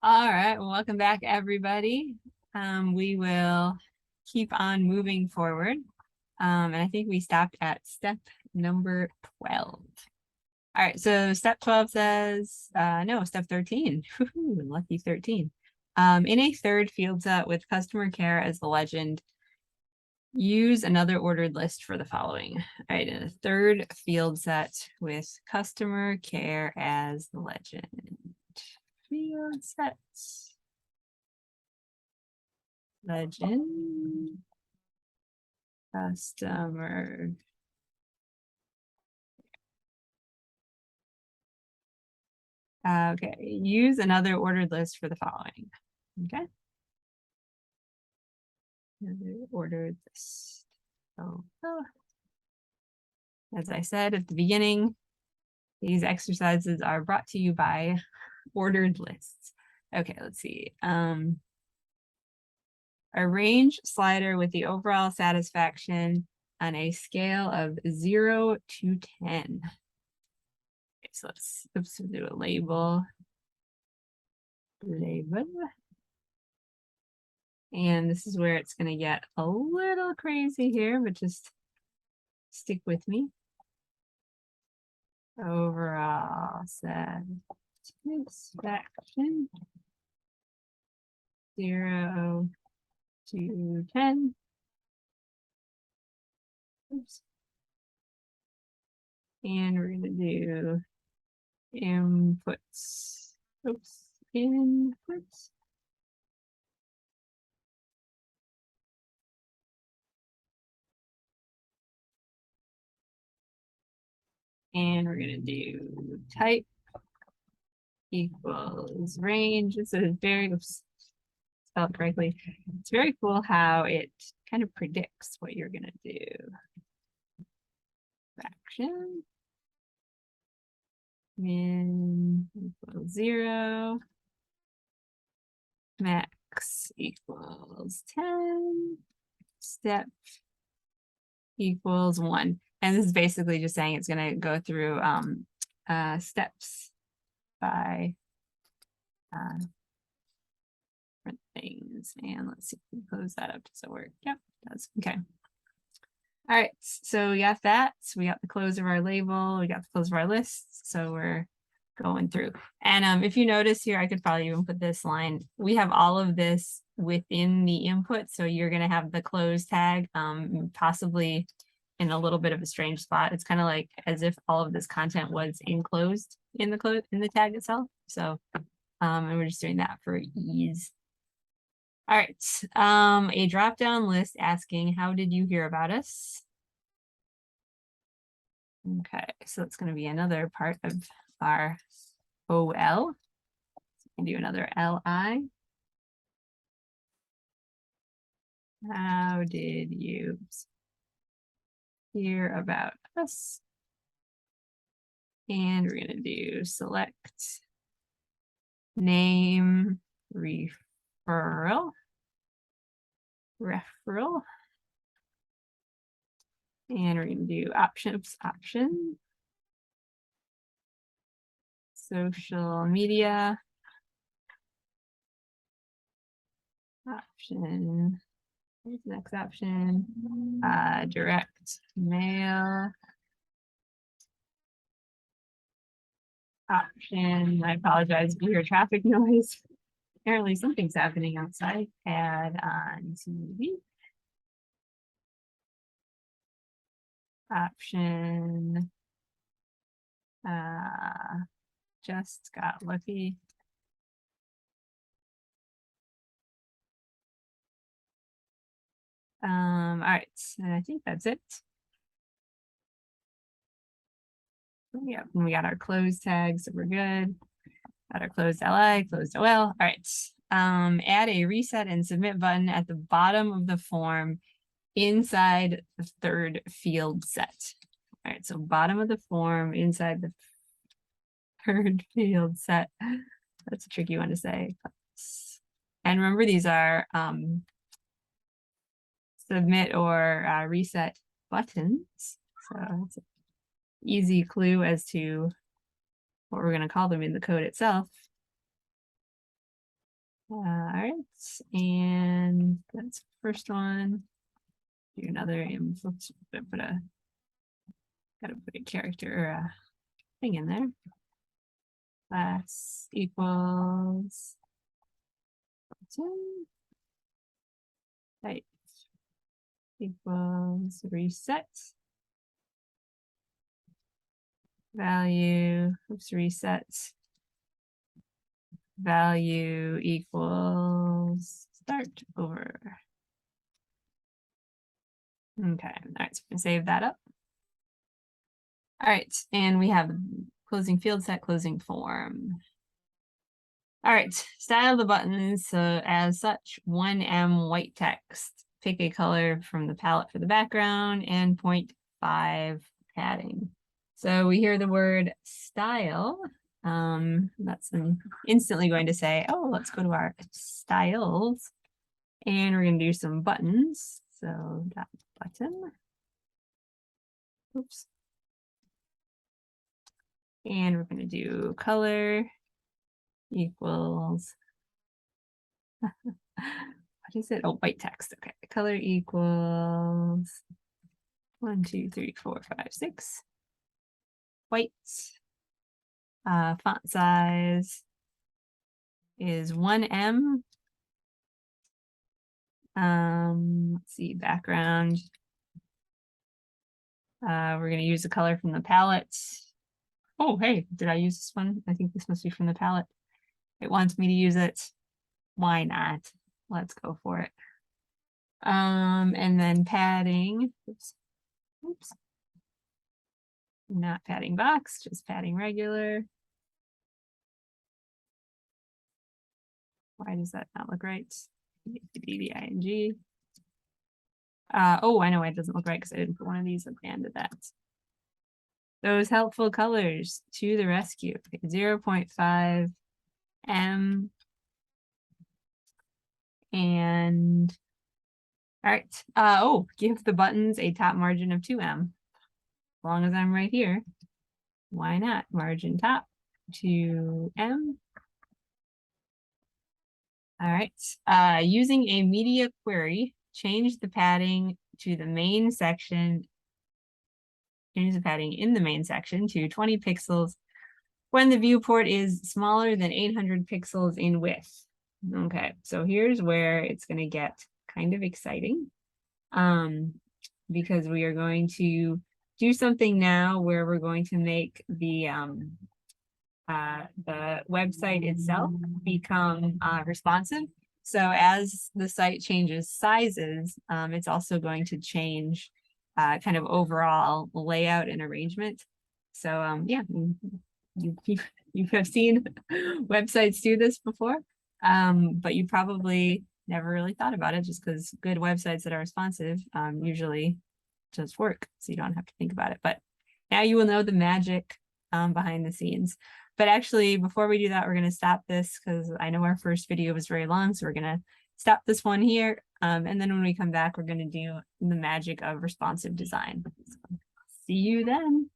All right, well, welcome back, everybody. We will keep on moving forward. And I think we stopped at step number 12. All right, so step 12 says, no, step 13. Lucky 13. In a third field set with customer care as the legend, use another ordered list for the following. All right, in a third field set with customer care as the legend. Field sets. Legend. Customer. Okay, use another ordered list for the following. Okay. Another ordered list. As I said at the beginning, these exercises are brought to you by ordered lists. Okay, let's see. Arrange slider with the overall satisfaction on a scale of 0 to 10. Okay, so let's do a label. And this is where it's going to get a little crazy here, but just stick with me. Overall satisfaction 0 to 10. Oops. And we're going to do inputs. Oops, inputs. And we're going to do type equals range. This is very, spelled correctly. It's very cool how it kind of predicts what you're going to do. Fraction. Min equals 0. Max equals 10. Step equals 1. And this is basically just saying it's going to go through steps by different things. And let's see if we close that up. Does it work? Yep, it does. Okay. All right, so we got that. So we got the close of our label. We got the close of our list. So we're going through. And if you notice here, I could probably even put this line. We have all of this within the input. So you're going to have the close tag, possibly in a little bit of a strange spot. It's kind of like as if all of this content was enclosed in the tag itself. So, and we're just doing that for ease. All right, a drop-down list asking, how did you hear about us? Okay, so it's going to be another part of our OL. So we can do another LI. How did you hear about us? And we're going to do select name referral. And we're going to do option. Social media. Option. Here's the next option. Direct mail. Option. I apologize if you hear traffic noise. Apparently something's happening outside. Add on TV. Option. Just got lucky. All right, and I think that's it. Yeah, we got our close tags, so we're good. Got our closed LI, closed OL. All right. Add a reset and submit button at the bottom of the form inside the third field set. All right, so bottom of the form inside the third field set. That's a tricky one to say. And remember, these are submit or reset buttons. So it's an easy clue as to what we're going to call them in the code itself. All right, and that's the first one. Do another info. Gotta put a character or a thing in there. Class equals type equals reset. Value, oops, reset. Value equals start over. Okay, all right, so we can save that up. All right, and we have closing field set, closing form. All right, style the buttons so as such 1M white text. Pick a color from the palette for the background and 0.5 padding. So we hear the word style. That's instantly going to say, oh, let's go to our styles. And we're going to do some buttons. So that button. Oops. And we're going to do color equals. What is it? Oh, white text. Okay. Color equals 1, 2, 3, 4, 5, 6. White. Font size is 1M. Let's see, background. We're going to use the color from the palette. Oh, hey, did I use this one? I think this must be from the palette. It wants me to use it. Why not? Let's go for it. And then padding. Oops. Oops. Not padding box, just padding regular. Why does that not look right? DDING. Oh, I know why it doesn't look right because I didn't put one of these at the end of that. Those helpful colors to the rescue. Okay, 0.5 M. And all right. Oh, give the buttons a top margin of 2M. As long as I'm right here, why not? Margin top 2M. All right. Using a media query, change the padding to the main section. Change the padding in the main section to 20 pixels when the viewport is smaller than 800 pixels in width. Okay, so here's where it's going to get kind of exciting. Because we are going to do something now where we're going to make the website itself become responsive. So as the site changes sizes, it's also going to change kind of overall layout and arrangement. So yeah, you have seen websites do this before, but you probably never really thought about it just because good websites that are responsive usually just work, so you don't have to think about it. But now you will know the magic behind the scenes. But actually, before we do that, we're going to stop this because I know our first video was very long, so we're going to stop this one here. And then when we come back, we're going to do the magic of responsive design. So, see you then.